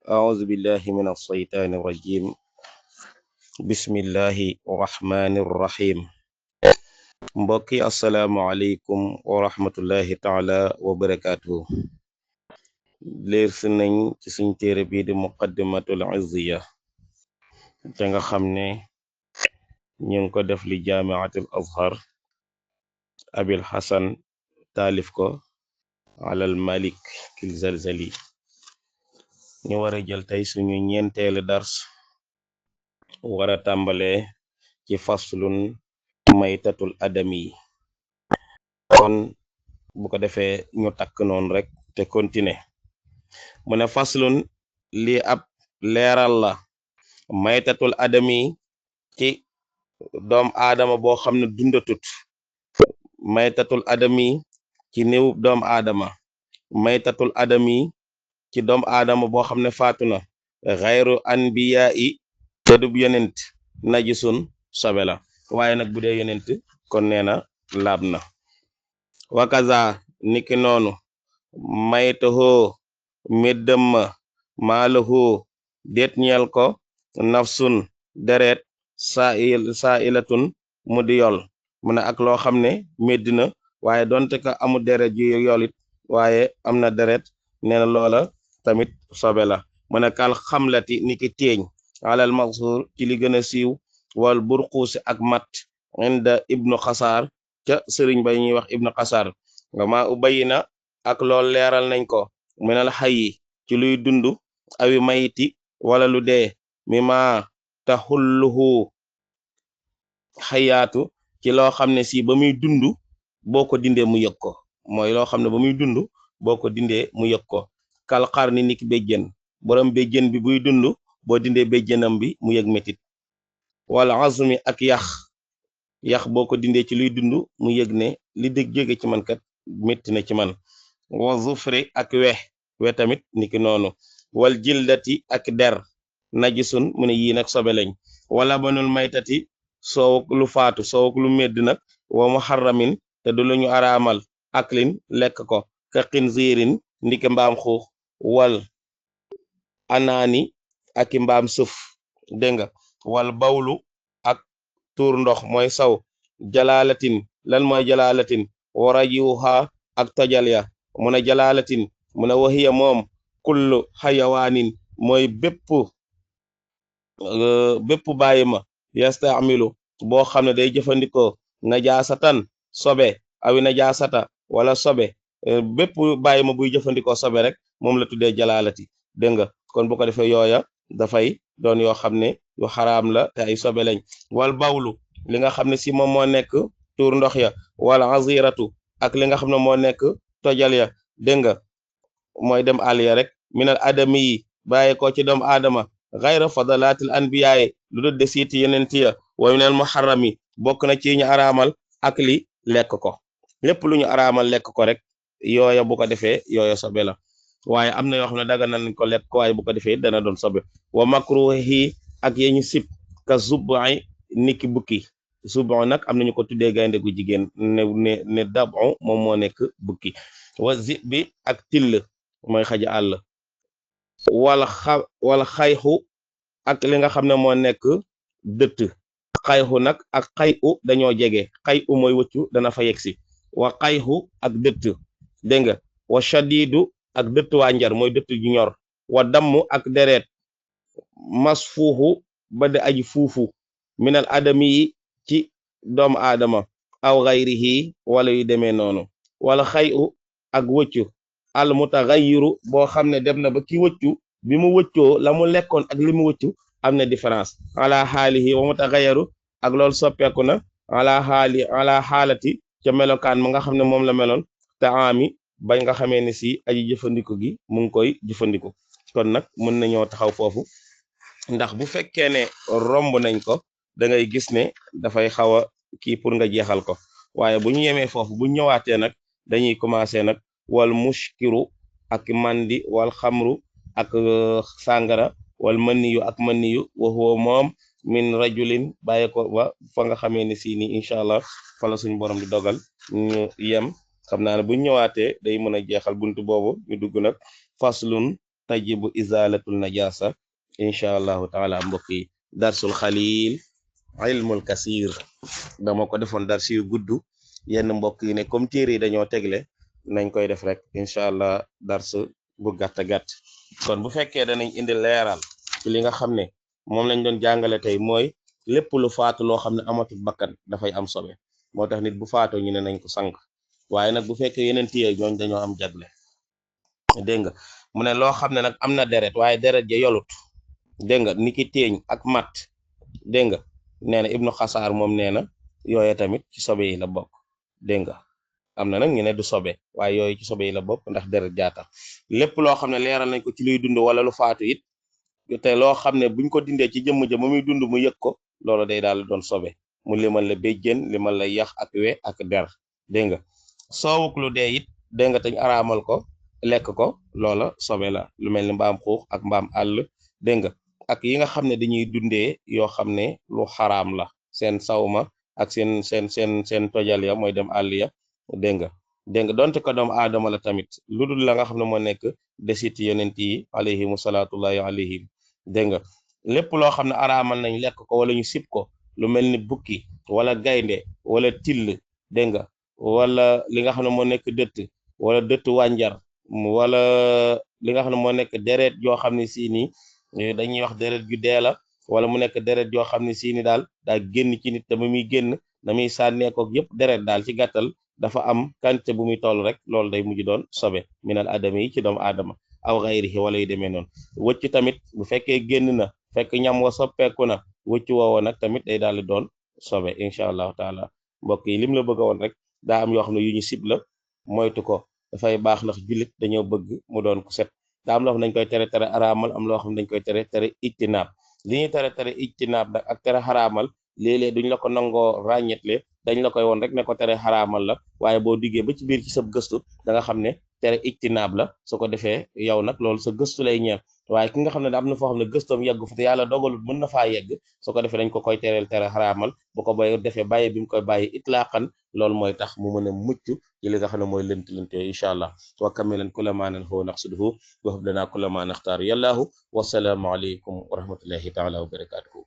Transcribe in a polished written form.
أعوذ بالله من الشيطان الرجيم. بسم الله الرحمن الرحيم. mbokki asalaamualeykum wa rahmatullahi taala wa barakaatuhu. leer si nañ ci suñ téere bii di muqaddimatul izziya ca nga xam ne ñu ngi ko def li jaamiatul azhar abil hasan taalif ko alal malik kil zalzali. ñu war a jël tey suñu ñeenteelu dars war a tàmbalee ci faslun maytatul adami yi. kon bu ko defee ñu takk noonu rek te continuer. mu ne faslun lii ab leeral la maytatul adami ci doom aadama boo xam ne dundatut, maytatul adami ci néew doom aadama, maytatul adami ci doom aadama boo xam ne faatu na xayru anbiya yi te dub yonent najisun sobe la, waaye nag bu dee yonent kon nee na laab na. wakaza niki noonu maytahoo méddam ma maalahoo déet ñeel ko nafsun deret saa ilatun mu di yol. mu ne ak loo xam ne médd na waaye donte ka amul deret ju yolit waaye am na deret nee na loola tamit sobe la. mu ne kal xamlati niki téeñ alal maxsuur ci li gën a siiw wal burquusi ak mat inda ibnu xasaar ca sëriñ ba ñuy wax ibnu xasaar nga ma ubayi na ak lool leeral nañ ko minal xayi ci luy dund awi mayiti wala lu dee mi ma taxulluhu xayaatu ci loo xam ne si ba muy dund boo ko dindee mu yëg ko, mooy loo xam ne ba muy dund boo ko dindee mu yëg ko. kal xar ni niki béjjën, borom béjjën bi buy dund boo dindee béjjënam bi mu yëg métit. wala azmi ak yax boo ko dindee ci luy dund mu yëg ne li dëgg jóge ci man kat métti na ci man. wa zufri ak we tamit niki noonu. wal jildati ak der najisun mu ne yii nag sobe lañ. wala banul maytati soowuk lu faatu soowuk lu medd nag wa muharramin te du lu ñu araamal aklin lekk ko ka xinziirin ndike mbaam xuux wal anaani ak mbaam sëf dégg nga. wal bawlu ak tuur ndox mooy saw. jalaalatin lan mooy jalaalatin warajiwuha ak tojal ya. mu ne jalaalatin mu ne waxiya moom kullu xayawaanin mooy bépp bàyyi ma yastaamilu boo xam ne day jëfandikoo najaasatan sobe awi najaasata wala sobe. bépp bàyyi ma buy jëfandikoo sobe rek moom la tuddee jalaalati dégg nga. kon bu ko defee yooya dafay doon yoo xam ne yu xaraam la te ay sobe lañ. wal bawlu li nga xam ne si moom moo nekk tuur ndox ya. wala aziratu ak li nga xam ne moo nekk tojal ya dégg nga, mooy dem àll ya rek. minal adami yi bàyyi ko ci doomu aadama xayra fadalatil anbiyaay lu dul de siiti yenent ya. wa minal muharrami bokk na ci ñu araamal ak li lekk ko, lépp lu ñu araamal lekk ko rek yooya bu ko defee yooya sobe la. waaye am na yoo xam ne daga nañ ko lekk ko waaye bu ko defee dana doon sobe. wa makruhi ak yeñu sib ka zubai niki bukki. zubu nag am nañu ko tuddee gaynde gu jigéen ne dabu moom moo nekk bukki. wa zibi ak till mooy xaja àll. wala xayxu ak li nga xam ne moo nekk dëtt. xayxu nag ak xayu dañoo jege. xayu mooy wëccu dana fa yegsi. wa xayxu ak dëtt dégg nga. wa shadidu ak dëtt waa njar mooy dëtt ju ñor. wa damm ak deret masfuuxu ba de aji fuufu minal adami yi ci doomu aadama aw xayrihi wala yu demee noonu. wala xayu ak wëccu al mutaxayiru boo xam ne dem na ba ki wëccu bi mu wëccoo la mu lekkoon ak li mu wëccu am na différence. ala xaalihi wa mutaxayaru ak loolu soppeeku na ala xaalati ca melokaan ma nga xam ne moom la meloon te ami bañ nga xamee ne si aji jëfandiku gi mu ngi koy jëfandiku. kon nag mën nañoo taxaw foofu ndax bu fekkee ne romb nañ ko da ngay gis ne dafay xaw a kii pour nga jeexal ko, waaye bu ñu yemee foofu bu ñëwaatee nag dañuy commencé nag wal mushkiru ak mandi wal xamru ak sàngara wal maniyu ak maniyu wa huwa moom min rajulin bàyyi ko ba fa nga xamee ne si ni incha allah fa la suñu borom di dogal ñu yem. xam naa ne bu ñëwaatee day mën a jeexal buntu boobu ñu dugg nag faslun tajibu izalatul najasa incha allahu taala. mbokk yi darsul xalil ilmul kasir dama ko defoon dars yu gudd, yenn mbokk yi ne comme téere yi dañoo tegle nañ koy def rek incha allah dars bu gàtt gàtt. kon bu fekkee danañ indi leeral ci li nga xam ne moom lañ doon jàngale tey mooy lépp lu faatu loo xam ne amatul bakkan dafay am sobe. moo tax nit bu faatoo ñu ne nañ ko sank, waaye nag bu fekkee yeneen téye ñooñ dañoo am jagle. dégg nga mu ne loo xam ne nag am na deret waaye deret ja yolut, dégg nga ni ki téeñ ak mat, dégg nga nee na ibnu xasaar moom nee na yooye tamit ci sobe yi la bokk. dégg nga am na nag ñu ne du sobe waaye yooyu ci sobe yi la bokk ndax deret jaatax. lépp loo xam ne leeral nañ ko ci luy dund wala lu faatu it te loo xam ne buñ ko dindee ci jëmm ja ba muy dund mu yëg ko, loolu day daal doon sobe. mu limal la béjjén limal la yax ak we ak der. dégg nga soowuk lu dee it dégg nga tañ araamal ko lekk ko, loola sobe la, lu mel ni mbaam xuux ak mbaam àll. dégg nga ak yi nga xam ne dañuy dundee yoo xam ne lu xaraam la, seen sawma ak seen tojal ya mooy dem àll ya. dégg nga donte ko doomu aadama la tamit lu dul la nga xam ne moo nekk desit yonent yi alayhimu salaatullahi alayhim. dégg nga lépp loo xam ne araamal nañ lekk ko wala ñu sib ko, lu mel ni bukki wala gaynde wala till, dégg nga wala li nga xam ne moo nekk dëtt wala dëtt wànjar, wala li nga xam ne moo nekk deret yoo xam ne si nii dañuy wax deret ju dee la, wala mu nekk deret yoo xam ne si ni daal daa génn ci nit te ba muy génn na muy sànneekook yëpp deret daal ci gàttal dafa am quantité bu muy toll rek, loolu day mujj doon sobe minal adama yi ci doomu aadama aw xayrihi wala yu demee noonu. wëcc tamit bu fekkee génn na fekk ñam wa soppeeku na, wëcc woowo nag tamit day daal di doon sobe incha allahu taala. mbokk yi lim la bëgg a woon rek daa am yoo xam ne yu ñu sib la moytu ko dafay baax ndax jullit dañoo bëgg mu doon ku set. daa am loo xam ne dañ koy tere araamal, am loo xam ne dañ koy tere ijtinaab. li ñuy tere ijtinaab nag ak tere xaraamal léeg-léeg duñ la ko nangoo ràññetle, dañ la koy woon rek ne ko tere xaraamal la, waaye boo diggee ba ci biir ci sa gëstu da nga xam ne tere ijtinaab la. su ko defee yow nag loolu sa gëstu lay ñeel, waaye ki nga xam ne am na foo xam ne gëstoom yeggu fa te yàlla dogalul mën na faa yegg, su ko defee dañ ko koy tere xaraamal. bu ko bay defee bàyyi bi mu koy bàyyi itlaqan, loolu mooy tax mu mën a mucc ci li nga xam ne mooy lënt yooyu incha allah. wa kamilan kulla ma nanhu naqsiduhu wa hab lana kulla ma naxtaaru yallaahu. wasalaamu aleykum wa rahmatullahi taala wa barakatuhu.